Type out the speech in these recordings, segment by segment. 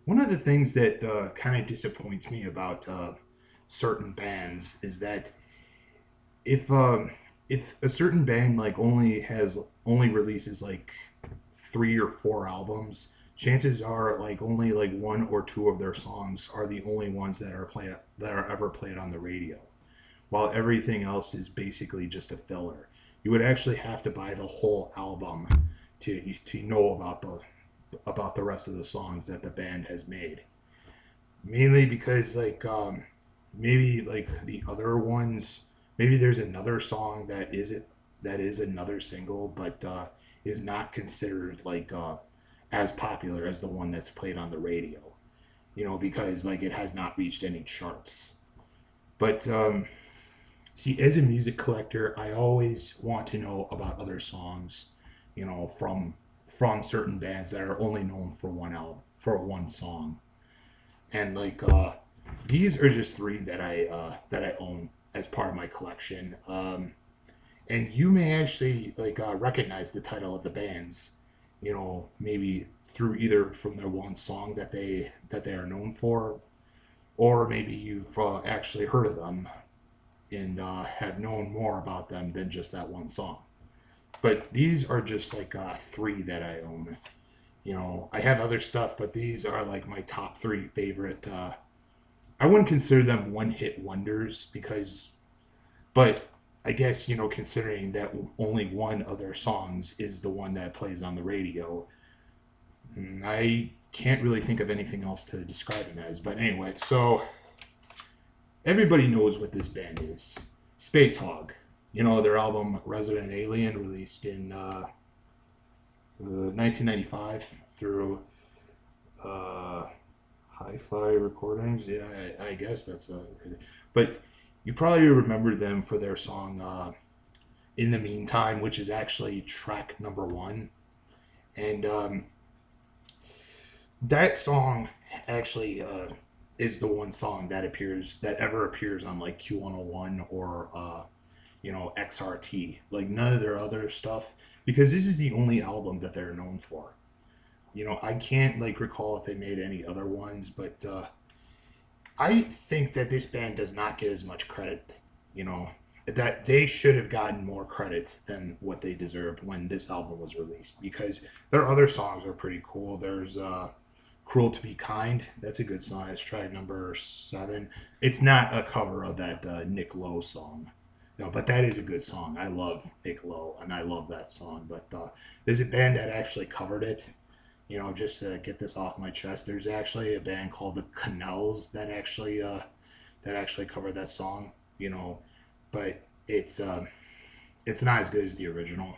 One of the things that kind of disappoints me about certain bands is that if um, if a certain band like only releases like 3 or 4 albums, chances are like only like one or two of their songs are the only ones that are ever played on the radio, while everything else is basically just a filler. You would actually have to buy the whole album to know about the rest of the songs that the band has made. Mainly because maybe like the other ones, maybe there's another song that is another single, but is not considered as popular as the one that's played on the radio. Because like it has not reached any charts. But see, as a music collector, I always want to know about other songs, from certain bands that are only known for one album, for one song. And these are just three that I own as part of my collection. And you may actually recognize the title of the bands, maybe through either from their one song that they are known for, or maybe you've actually heard of them and have known more about them than just that one song. But these are just three that I own. I have other stuff, but these are like my top three favorite. I wouldn't consider them one hit wonders but I guess, considering that only one of their songs is the one that plays on the radio, I can't really think of anything else to describe them as. But anyway, so everybody knows what this band is. SPACEHOG. Their album Resident Alien, released in 1995 through uh, Hi-Fi Recordings. Yeah, I guess that's a. But you probably remember them for their song "In the Meantime," which is actually track number one, and that song actually is the one song that ever appears on like Q101 or XRT. Like none of their other stuff, because this is the only album that they're known for. I can't like recall if they made any other ones, but I think that this band does not get as much credit. You know that they should have gotten more credit than what they deserved when this album was released, because their other songs are pretty cool. There's "Cruel to Be Kind." That's a good song. It's track number 7. It's not a cover of that Nick Lowe song. No, but that is a good song. I love Nick Lowe, and I love that song. But there's a band that actually covered it. Just to get this off my chest, there's actually a band called the Canals that actually covered that song. But it's not as good as the original.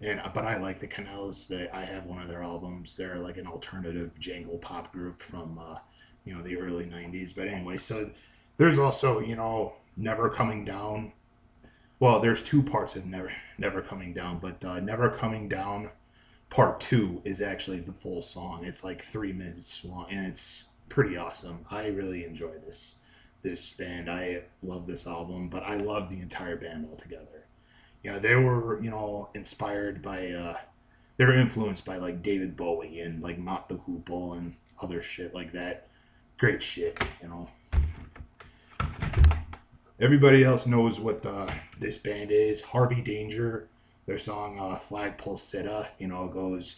And but I like the Canals. I have one of their albums. They're like an alternative jangle pop group from the early '90s. But anyway, so there's also Never Coming Down. Well, there's two parts of Never Coming Down, but Never Coming Down Part 2 is actually the full song. It's like 3 minutes long, and it's pretty awesome. I really enjoy this band. I love this album, but I love the entire band altogether. They were inspired by they were influenced by like David Bowie and like Mott the Hoople and other shit like that. Great shit. Everybody else knows what this band is. Harvey Danger, their song "Flagpole Sitta," goes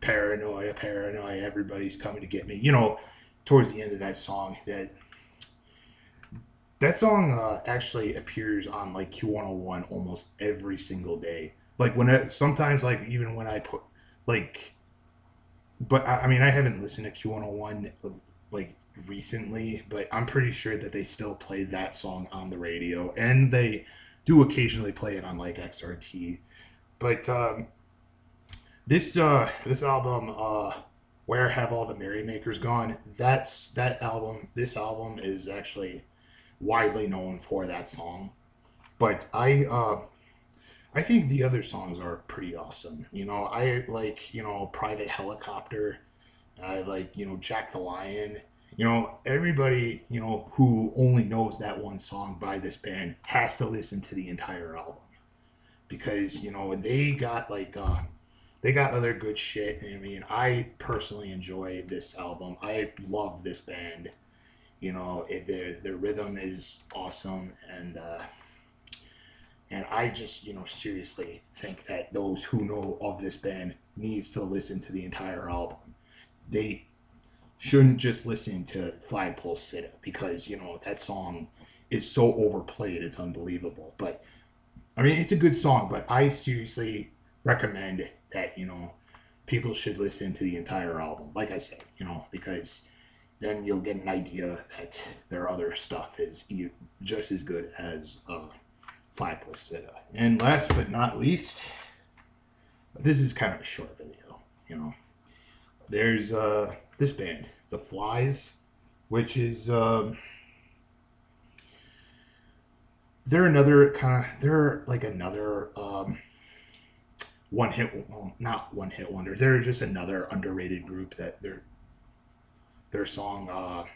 paranoia, paranoia. Everybody's coming to get me. Towards the end of that song, that song actually appears on like Q101 almost every single day. Like sometimes like even when I put like, but I mean I haven't listened to Q101 like recently, but I'm pretty sure that they still play that song on the radio, and they do occasionally play it on like XRT. But this album, "Where Have All the Merrymakers Gone?" That album. This album is actually widely known for that song. But I think the other songs are pretty awesome. I like "Private Helicopter." I like "Jack the Lion." Everybody who only knows that one song by this band has to listen to the entire album, because they got they got other good shit. I mean, I personally enjoy this album. I love this band. You know, their rhythm is awesome, and I just, you know, seriously think that those who know of this band needs to listen to the entire album. They shouldn't just listen to Flagpole Sitta because, you know, that song is so overplayed, it's unbelievable. But I mean, it's a good song, but I seriously recommend that, you know, people should listen to the entire album. Like I said, you know, because then you'll get an idea that their other stuff is just as good as Flagpole Sitta. And last but not least, this is kind of a short video, you know. There's this band, The Flies, which is they're like another one hit, well, not one hit wonder. They're just another underrated group that their song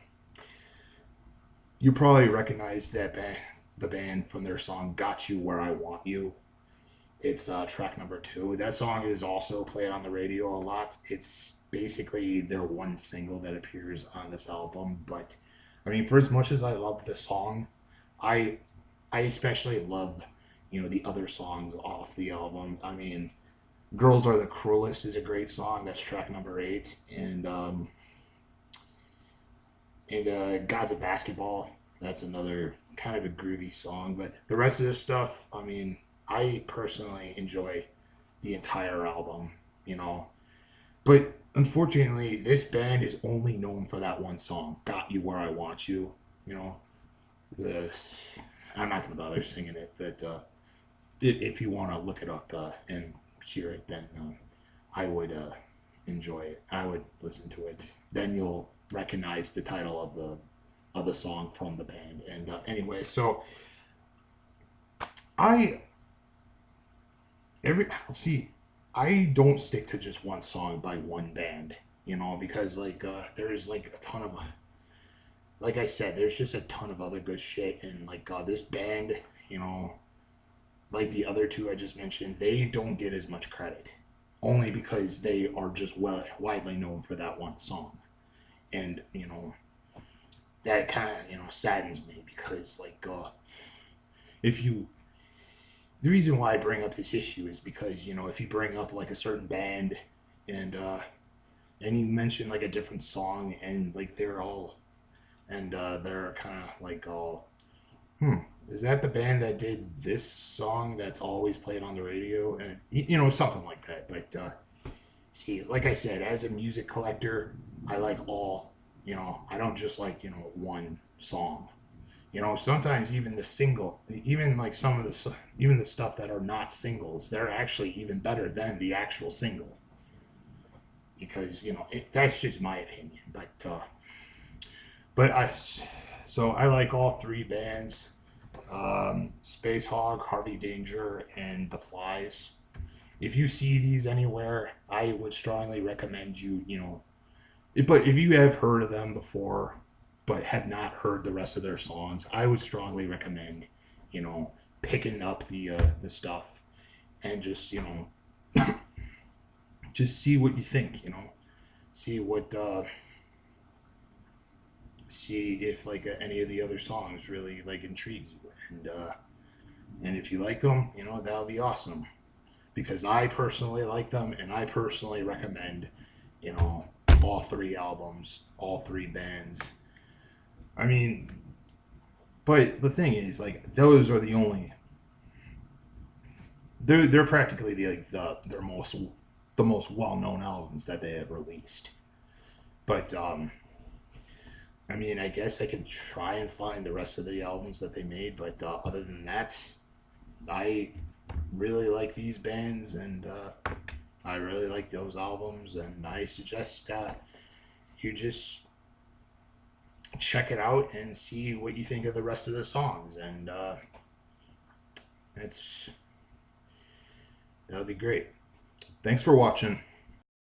you probably recognize the band from their song "Got You Where I Want You." It's track number 2. That song is also played on the radio a lot. It's basically their one single that appears on this album. But I mean, for as much as I love the song, I especially love, you know, the other songs off the album. I mean, "Girls Are the Cruelest" is a great song. That's track number 8, and "Gods of Basketball." That's another kind of a groovy song. But the rest of this stuff, I mean, I personally enjoy the entire album, you know. But unfortunately, this band is only known for that one song, "Got You Where I Want You." You know, the I'm not gonna bother singing it, but if you want to look it up and hear it, then I would enjoy it. I would listen to it. Then you'll recognize the title of the song from the band. And anyway, so I I don't stick to just one song by one band, you know, because like there's like a ton of, like I said, there's just a ton of other good shit, and like this band, you know, like the other two I just mentioned, they don't get as much credit, only because they are just widely known for that one song, and you know that kind of, you know, saddens me because like if you the reason why I bring up this issue is because, you know, if you bring up like a certain band and you mention like a different song, and like they're kind of like all, is that the band that did this song that's always played on the radio? And you know, something like that. But see, like I said, as a music collector, I like all, you know, I don't just like, you know, one song. You know, sometimes even the single, even like some of even the stuff that are not singles, they're actually even better than the actual single. Because, you know, that's just my opinion. But so I like all 3 bands, SPACEHOG, HARVEY DANGER, and The Flies. If you see these anywhere, I would strongly recommend you, you know, but if you have heard of them before, but have not heard the rest of their songs, I would strongly recommend, you know, picking up the stuff and just, you know, just see what you think, you know, see what see if like any of the other songs really like intrigues you, and if you like them, you know, that'll be awesome, because I personally like them, and I personally recommend, you know, all 3 albums, all 3 bands. I mean, but the thing is, like, those are the only. They're practically the most well known albums that they have released. But I mean, I guess I could try and find the rest of the albums that they made. But other than that, I really like these bands, and I really like those albums, and I suggest you just check it out and see what you think of the rest of the songs, and that'll be great. Thanks for watching.